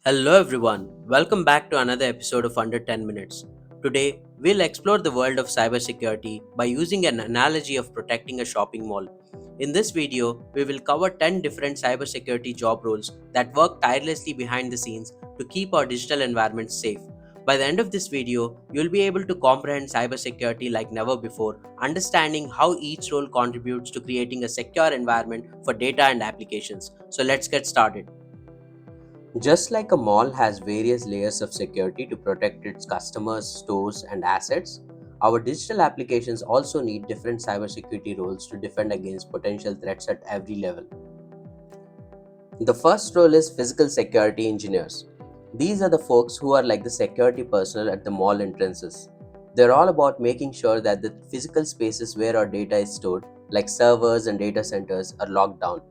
Hello everyone, welcome back to another episode of Under 10 Minutes. Today, we'll explore the world of cybersecurity by using an analogy of protecting a shopping mall. In this video, we will cover 10 different cybersecurity job roles that work tirelessly behind the scenes to keep our digital environments safe. By the end of this video, you'll be able to comprehend cybersecurity like never before, understanding how each role contributes to creating a secure environment for data and applications. So let's get started. Just like a mall has various layers of security to protect its customers, stores, and assets, our digital applications also need different cybersecurity roles to defend against potential threats at every level. The first role is physical security engineers. These are the folks who are like the security personnel at the mall entrances. They're all about making sure that the physical spaces where our data is stored, like servers and data centers, are locked down.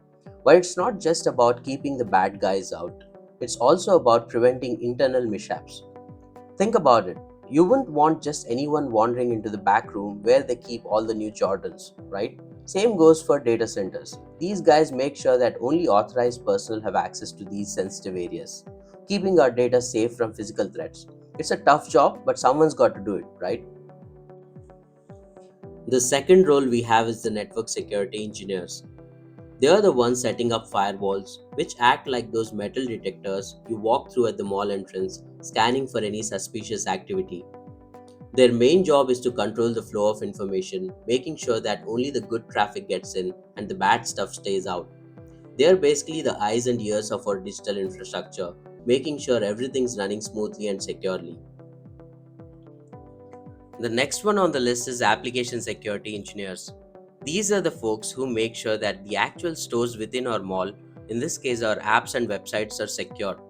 But it's not just about keeping the bad guys out, it's also about preventing internal mishaps. Think about it. You wouldn't want just anyone wandering into the back room where they keep all the new Jordans, right? Same goes for data centers. These guys make sure that only authorized personnel have access to these sensitive areas, keeping our data safe from physical threats. It's a tough job, but someone's got to do it, right? The second role we have is the network security engineers. They are the ones setting up firewalls, which act like those metal detectors you walk through at the mall entrance, scanning for any suspicious activity. Their main job is to control the flow of information, making sure that only the good traffic gets in and the bad stuff stays out. They are basically the eyes and ears of our digital infrastructure, making sure everything's running smoothly and securely. The next one on the list is application security engineers. These are the folks who make sure that the actual stores within our mall, in this case our apps and websites, are secure.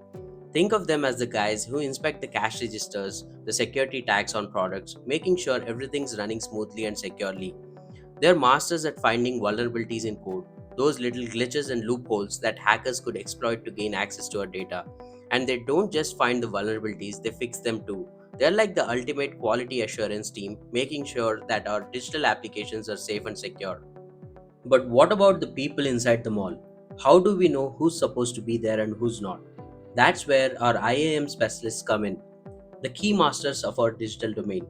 Think of them as the guys who inspect the cash registers, the security tags on products, making sure everything's running smoothly and securely. They're masters at finding vulnerabilities in code, those little glitches and loopholes that hackers could exploit to gain access to our data. And they don't just find the vulnerabilities, they fix them too. They're like the ultimate quality assurance team, making sure that our digital applications are safe and secure. But what about the people inside the mall? How do we know who's supposed to be there and who's not? That's where our IAM specialists come in, the key masters of our digital domain.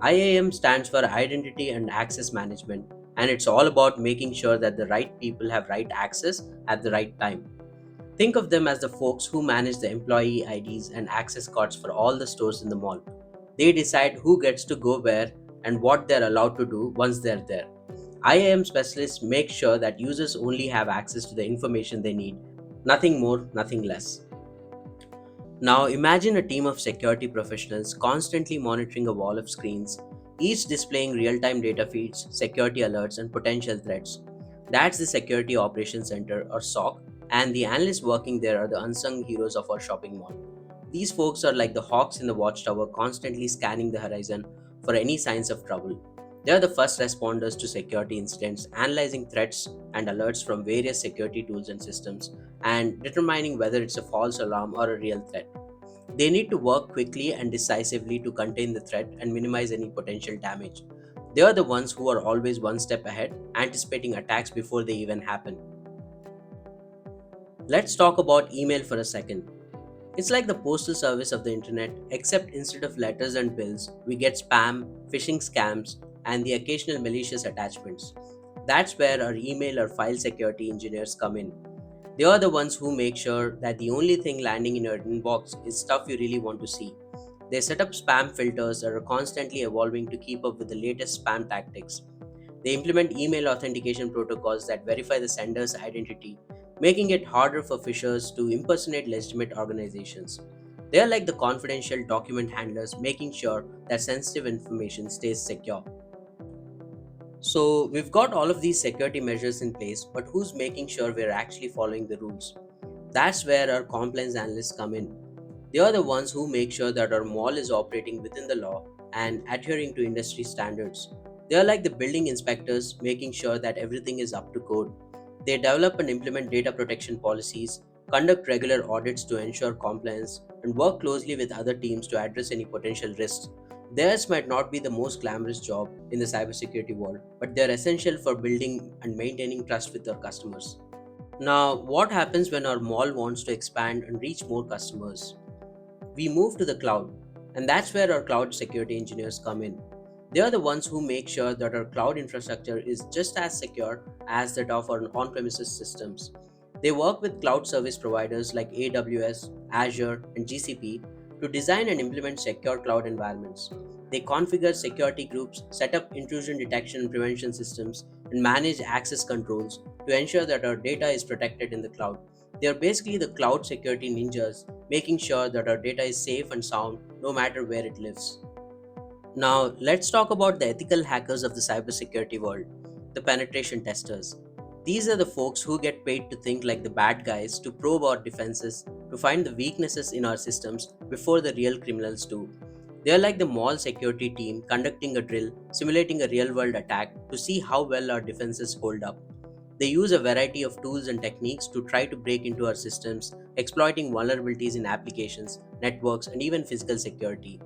IAM stands for Identity and Access Management, and it's all about making sure that the right people have right access at the right time. Think of them as the folks who manage the employee IDs and access cards for all the stores in the mall. They decide who gets to go where and what they're allowed to do once they're there. IAM specialists make sure that users only have access to the information they need, nothing more, nothing less. Now imagine a team of security professionals constantly monitoring a wall of screens, each displaying real time data feeds, security alerts, and potential threats. That's the Security Operations Center or SOC, and the analysts working there are the unsung heroes of our shopping mall. These folks are like the hawks in the watchtower, constantly scanning the horizon for any signs of trouble. They are the first responders to security incidents, analyzing threats and alerts from various security tools and systems, and determining whether it's a false alarm or a real threat. They need to work quickly and decisively to contain the threat and minimize any potential damage. They are the ones who are always one step ahead, anticipating attacks before they even happen. Let's talk about email for a second. It's like the postal service of the internet, except instead of letters and bills, we get spam, phishing scams, and the occasional malicious attachments. That's where our email or file security engineers come in. They are the ones who make sure that the only thing landing in your inbox is stuff you really want to see. They set up spam filters that are constantly evolving to keep up with the latest spam tactics. They implement email authentication protocols that verify the sender's identity, making it harder for phishers to impersonate legitimate organizations. They are like the confidential document handlers, making sure that sensitive information stays secure. So, we've got all of these security measures in place, but who's making sure we're actually following the rules? That's where our compliance analysts come in. They are the ones who make sure that our mall is operating within the law and adhering to industry standards. They are like the building inspectors, making sure that everything is up to code. They develop and implement data protection policies, conduct regular audits to ensure compliance, and work closely with other teams to address any potential risks. Theirs might not be the most glamorous job in the cybersecurity world, but they're essential for building and maintaining trust with our customers. Now, what happens when our mall wants to expand and reach more customers? We move to the cloud, and that's where our cloud security engineers come in. They are the ones who make sure that our cloud infrastructure is just as secure as that of our on premises systems. They work with cloud service providers like AWS, Azure, and GCP to design and implement secure cloud environments. They configure security groups, set up intrusion detection and prevention systems, and manage access controls to ensure that our data is protected in the cloud. They are basically the cloud security ninjas, making sure that our data is safe and sound no matter where it lives. Now, let's talk about the ethical hackers of the cybersecurity world, the penetration testers. These are the folks who get paid to think like the bad guys, to probe our defenses, to find the weaknesses in our systems before the real criminals do. They are like the mall security team conducting a drill, simulating a real world attack to see how well our defenses hold up. They use a variety of tools and techniques to try to break into our systems, exploiting vulnerabilities in applications, networks, and even physical security.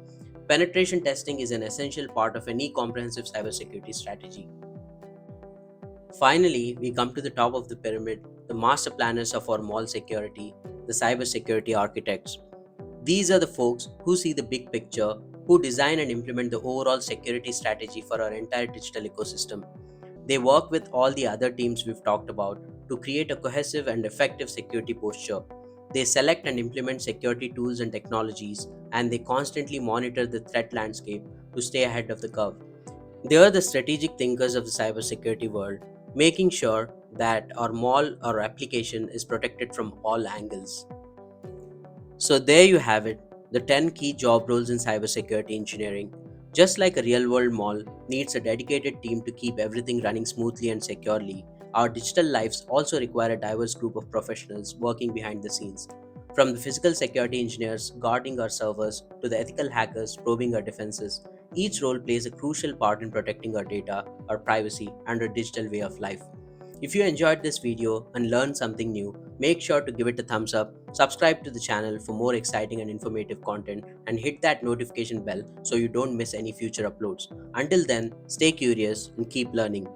Penetration testing is an essential part of any comprehensive cybersecurity strategy. Finally, we come to the top of the pyramid, the master planners of our mall security, the cybersecurity architects. These are the folks who see the big picture, who design and implement the overall security strategy for our entire digital ecosystem. They work with all the other teams we've talked about to create a cohesive and effective security posture. They select and implement security tools and technologies, and they constantly monitor the threat landscape to stay ahead of the curve. They are the strategic thinkers of the cybersecurity world, making sure that our mall or application is protected from all angles. So, there you have it, the 10 key job roles in cybersecurity engineering. Just like a real world mall needs a dedicated team to keep everything running smoothly and securely, our digital lives also require a diverse group of professionals working behind the scenes. From the physical security engineers guarding our servers to the ethical hackers probing our defenses, each role plays a crucial part in protecting our data, our privacy, and our digital way of life. If you enjoyed this video and learned something new, make sure to give it a thumbs up, subscribe to the channel for more exciting and informative content, and hit that notification bell so you don't miss any future uploads. Until then, stay curious and keep learning.